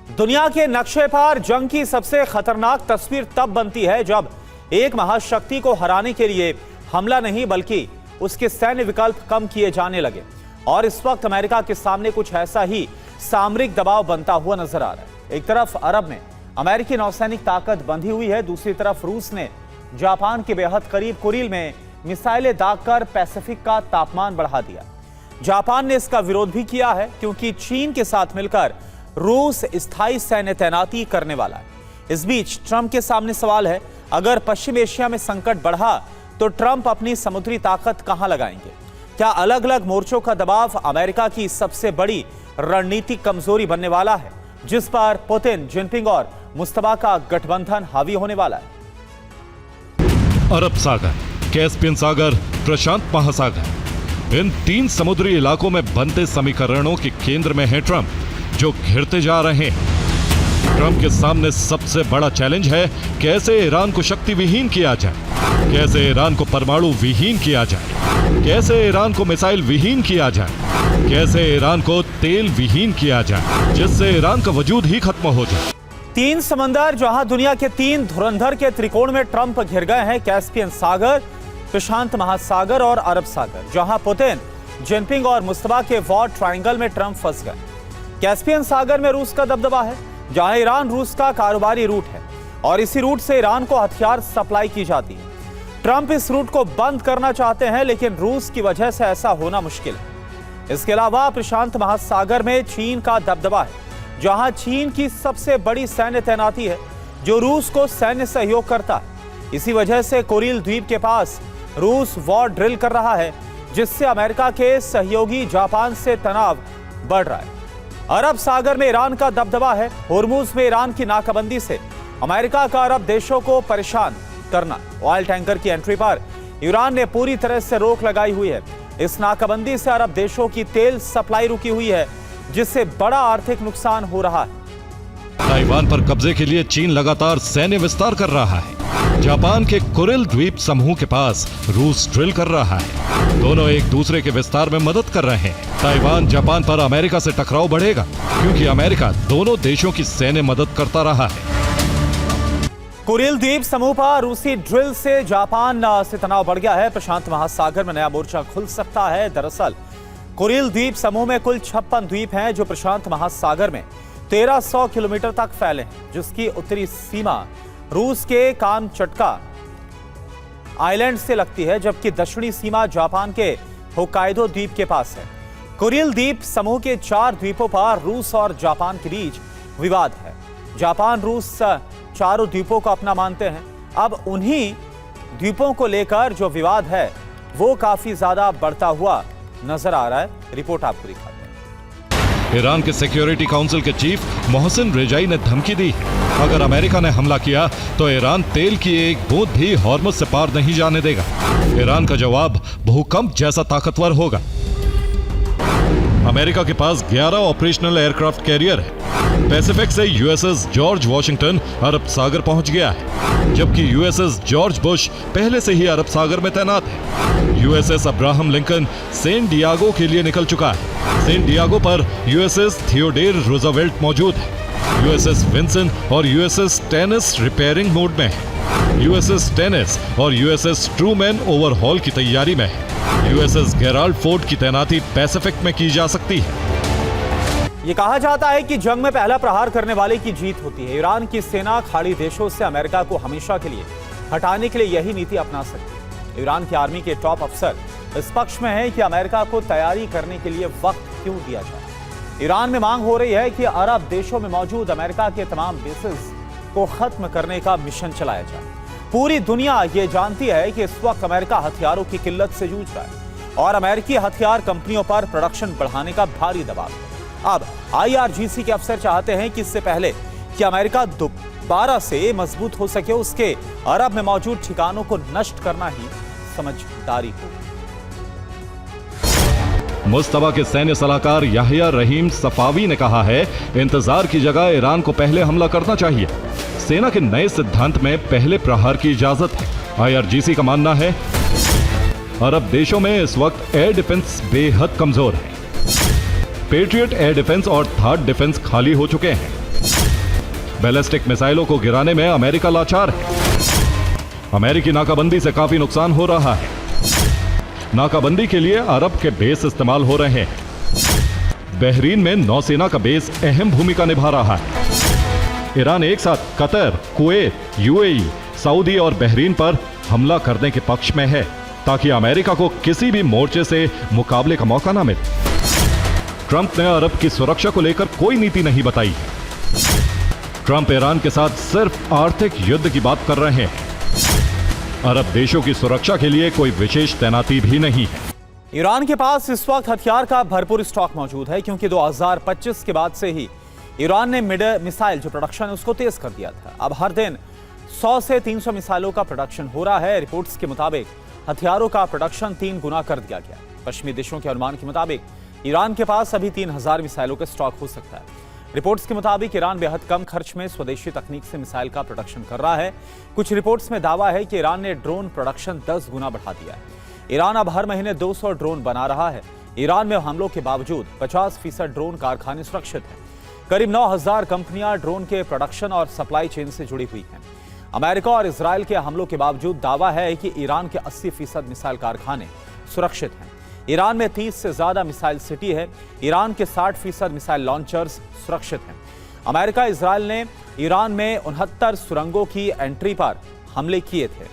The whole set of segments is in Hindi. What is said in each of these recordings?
दुनिया के नक्शे पर जंग की सबसे खतरनाक तस्वीर तब बनती है जब एक महाशक्ति को हराने के लिए हमला नहीं बल्कि उसके सैन्य विकल्प कम किए जाने लगे। और इस वक्त अमेरिका के सामने कुछ ऐसा ही सामरिक दबाव बनता हुआ नजर आ रहा है। एक तरफ अरब में अमेरिकी नौसैनिक ताकत बंधी हुई है, दूसरी तरफ रूस ने जापान के बेहद करीब कुरिल में मिसाइलें दागकर पैसिफिक का तापमान बढ़ा दिया। जापान ने इसका विरोध भी किया है क्योंकि चीन के साथ मिलकर रूस स्थायी सैन्य तैनाती करने वाला है। इस बीच ट्रंप के सामने सवाल है, अगर पश्चिम एशिया में संकट बढ़ा तो ट्रंप अपनी समुद्री ताकत कहां लगाएंगे? क्या अलग अलग मोर्चों का दबाव अमेरिका की सबसे बड़ी रणनीतिक कमजोरी बनने वाला है, जिस पर पुतिन, जिनपिंग और मुस्तफा का गठबंधन हावी होने वाला है? अरब सागर, कैस्पियन सागर, प्रशांत महासागर, इन तीन समुद्री इलाकों में बनते समीकरणों के केंद्र में है ट्रंप, जो घिरते जा रहे हैं। ट्रंप के सामने सबसे बड़ा चैलेंज है कैसे ईरान को शक्ति विहीन किया जाए, कैसे ईरान को परमाणु विहीन किया जाए, कैसे ईरान को मिसाइल विहीन किया जाए, कैसे ईरान को तेल विहीन किया जाए, जिससे ईरान का वजूद ही खत्म हो जाए। तीन समंदर जहां दुनिया के तीन धुरंधर के त्रिकोण में ट्रंप घिर गए हैं, कैस्पियन सागर, प्रशांत महासागर और अरब सागर, जहां पुतिन, जिनपिंग और मुस्तफा के वॉर ट्रायंगल में ट्रंप फंस गए। कैस्पियन सागर में रूस का दबदबा है, जहां ईरान रूस का कारोबारी रूट है और इसी रूट से ईरान को हथियार सप्लाई की जाती है। ट्रंप इस रूट को बंद करना चाहते हैं, लेकिन रूस की वजह से ऐसा होना मुश्किल है। इसके अलावा प्रशांत महासागर में चीन का दबदबा है, जहां चीन की सबसे बड़ी सैन्य तैनाती है, जो रूस को सैन्य सहयोग करता है। इसी वजह से कुरिल द्वीप के पास रूस वॉर ड्रिल कर रहा है, जिससे अमेरिका के सहयोगी जापान से तनाव बढ़ रहा है। अरब सागर में ईरान का दबदबा है, होर्मुज में ईरान की नाकाबंदी से अमेरिका का अरब देशों को परेशान करना। ऑयल टैंकर की एंट्री पर ईरान ने पूरी तरह से रोक लगाई हुई है। इस नाकाबंदी से अरब देशों की तेल सप्लाई रुकी हुई है, जिससे बड़ा आर्थिक नुकसान हो रहा है। ताइवान पर कब्जे के लिए चीन लगातार सैन्य विस्तार कर रहा है। जापान के कुरिल द्वीप समूह के पास रूस ड्रिल कर रहा है। दोनों एक दूसरे के विस्तार में मदद कर रहे हैं। ताइवान जापान पर अमेरिका से टकराव बढ़ेगा क्योंकि अमेरिका दोनों देशों की सैन्य मदद करता रहा है। कुरिल द्वीप समूह पर रूसी ड्रिल से जापान से तनाव बढ़ गया है। प्रशांत महासागर में नया मोर्चा खुल सकता है। दरअसल कुरिल द्वीप समूह में कुल 56 द्वीप हैं, जो प्रशांत महासागर में 1300 किलोमीटर तक फैले हैं, जिसकी उत्तरी सीमा रूस के कामचटका आइलैंड से लगती है, जबकि दक्षिणी सीमा जापान के होक्काइडो द्वीप के पास है। कुरिल द्वीप समूह के 4 द्वीपों पर रूस और जापान के बीच विवाद है। जापान रूस चारों द्वीपों को अपना मानते हैं। अब उन्हीं द्वीपों को लेकर जो विवाद है वो काफी ज्यादा बढ़ता हुआ नजर आ रहा है। रिपोर्ट आपको दिखाते हैं। ईरान के सिक्योरिटी काउंसिल के चीफ मोहसिन रेजाई ने धमकी दी, अगर अमेरिका ने हमला किया तो ईरान तेल की एक बूंद भी हॉर्मुज से पार नहीं जाने देगा। ईरान का जवाब भूकंप जैसा ताकतवर होगा। अमेरिका के पास 11 ऑपरेशनल एयरक्राफ्ट कैरियर है। पैसिफिक से यूएसएस जॉर्ज वॉशिंगटन अरब सागर पहुंच गया है, जबकि यूएसएस जॉर्ज बुश पहले से ही अरब सागर में तैनात है। USS Abraham Lincoln Saint Diego के लिए निकल चुका है। सेंट डियागो पर यूएसएस थियोडोर रूजवेल्ट मौजूद है। यूएसएस विंसन और यूएसएस टेनिस रिपेयरिंग मोड में है। यूएसएस टेनिस और यूएसएस ट्रूमैन ओवरहॉल की तैयारी में है। यूएसएस गेराल्ड फोर्ड की तैनाती पैसिफिक में की जा सकती है। ये कहा जाता है कि जंग में पहला प्रहार करने वाले की जीत होती है। ईरान की सेना खाड़ी देशों से अमेरिका को हमेशा के लिए हटाने के लिए यही नीति अपना सकती है। ईरान की आर्मी के टॉप अफसर इस पक्ष में है कि अमेरिका को तैयारी करने के लिए वक्त क्यों दिया जाए। ईरान में मांग हो रही है कि अरब देशों में मौजूद अमेरिका के तमाम बेसेस को खत्म करने का मिशन चलाया जाए। पूरी दुनिया ये जानती है कि इस वक्त अमेरिका हथियारों की किल्लत से जूझ रहा है और अमेरिकी हथियार कंपनियों पर प्रोडक्शन बढ़ाने का भारी दबाव है। अब IRGC के अफसर चाहते हैं कि इससे पहले कि अमेरिका दोबारा से मजबूत हो सके, उसके अरब में मौजूद ठिकानों को नष्ट करना ही समझदारी हो। मुस्तफा के सैन्य सलाहकार याहिया रहीम सफावी ने कहा है, इंतजार की जगह ईरान को पहले हमला करना चाहिए। सेना के नए सिद्धांत में पहले प्रहार की इजाजत है। IRGC का मानना है, अरब देशों में इस वक्त एयर डिफेंस बेहद कमजोर है। पेट्रियट एयर डिफेंस और थार्ड डिफेंस खाली हो चुके हैं। बैलिस्टिक मिसाइलों को गिराने में अमेरिका लाचार है। अमेरिकी नाकाबंदी से काफी नुकसान हो रहा है। नाकाबंदी के लिए अरब के बेस इस्तेमाल हो रहे हैं। बहरीन में नौसेना का बेस अहम भूमिका निभा रहा है। ईरान एक साथ कतर, कुवैत, यूएई, सऊदी और बहरीन पर हमला करने के पक्ष में है ताकि अमेरिका को किसी भी मोर्चे से मुकाबले का मौका ना मिले। ट्रंप ने अरब की सुरक्षा को लेकर कोई नीति नहीं बताई। ट्रंप ईरान के साथ सिर्फ आर्थिक युद्ध की बात कर रहे हैं। अरब देशों की सुरक्षा के लिए कोई विशेष तैनाती भी नहीं है। ईरान के पास इस वक्त हथियार का भरपूर स्टॉक मौजूद है क्योंकि 2025 के बाद से ही ईरान ने मिड मिसाइल जो प्रोडक्शन है उसको तेज कर दिया था। अब हर दिन 100 से 300 मिसाइलों का प्रोडक्शन हो रहा है। रिपोर्ट्स के मुताबिक हथियारों का प्रोडक्शन 3 गुना कर दिया गया। पश्चिमी देशों के अनुमान के मुताबिक ईरान के पास अभी 3000 मिसाइलों का स्टॉक हो सकता है। रिपोर्ट्स के मुताबिक ईरान बेहद कम खर्च में स्वदेशी तकनीक से मिसाइल का प्रोडक्शन कर रहा है। कुछ रिपोर्ट्स में दावा है कि ईरान ने ड्रोन प्रोडक्शन 10 गुना बढ़ा दिया है। ईरान अब हर महीने 200 ड्रोन बना रहा है। ईरान में हमलों के बावजूद 50% ड्रोन कारखाने सुरक्षित हैं। करीब 9000 कंपनियां ड्रोन के प्रोडक्शन और सप्लाई चेन से जुड़ी हुई हैं। अमेरिका और इजराइल के हमलों के बावजूद दावा है कि ईरान के 80% मिसाइल कारखाने सुरक्षित हैं। ईरान में 30 से ज्यादा मिसाइल सिटी है। ईरान के 60% मिसाइल लॉन्चर्स सुरक्षित हैं। अमेरिका इजराइल ने ईरान में 69 सुरंगों की एंट्री पर हमले किए थे,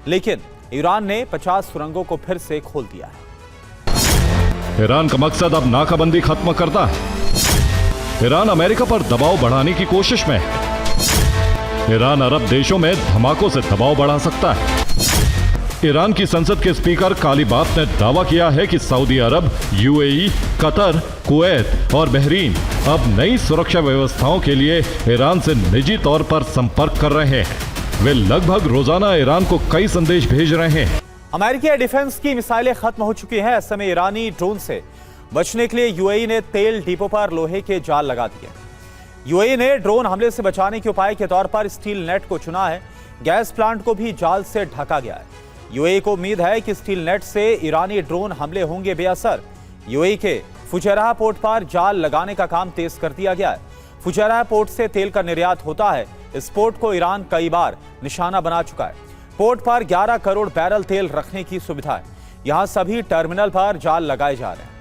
लेकिन ईरान ने 50 सुरंगों को फिर से खोल दिया है। ईरान का मकसद अब नाकाबंदी खत्म करना है। ईरान अमेरिका पर दबाव बढ़ाने की कोशिश में है। ईरान अरब देशों में धमाकों से दबाव बढ़ा सकता है। ईरान की संसद के स्पीकर कालीबाफ ने दावा किया है कि सऊदी अरब, यूएई, कतर, कुवैत और बहरीन अब नई सुरक्षा व्यवस्थाओं के लिए ईरान से निजी तौर पर संपर्क कर रहे हैं। वे लगभग रोजाना ईरान को कई संदेश भेज रहे हैं। अमेरिकी डिफेंस की मिसाइलें खत्म हो चुकी हैं। ऐसे में ईरानी ड्रोन से बचने के लिए यूएई ने तेल डिपो पर लोहे के जाल लगा दिए। यूएई ने ड्रोन हमले से बचाने के उपाय के तौर पर स्टील नेट को चुना है। गैस प्लांट को भी जाल से ढका गया है। यूएई को उम्मीद है कि स्टील नेट से ईरानी ड्रोन हमले होंगे बेअसर। यूएई के फुजैरह पोर्ट पर जाल लगाने का काम तेज कर दिया गया है। फुजैरह पोर्ट से तेल का निर्यात होता है। इस पोर्ट को ईरान कई बार निशाना बना चुका है। पोर्ट पर 11 करोड़ बैरल तेल रखने की सुविधा है। यहां सभी टर्मिनल पर जाल लगाए जा रहे हैं।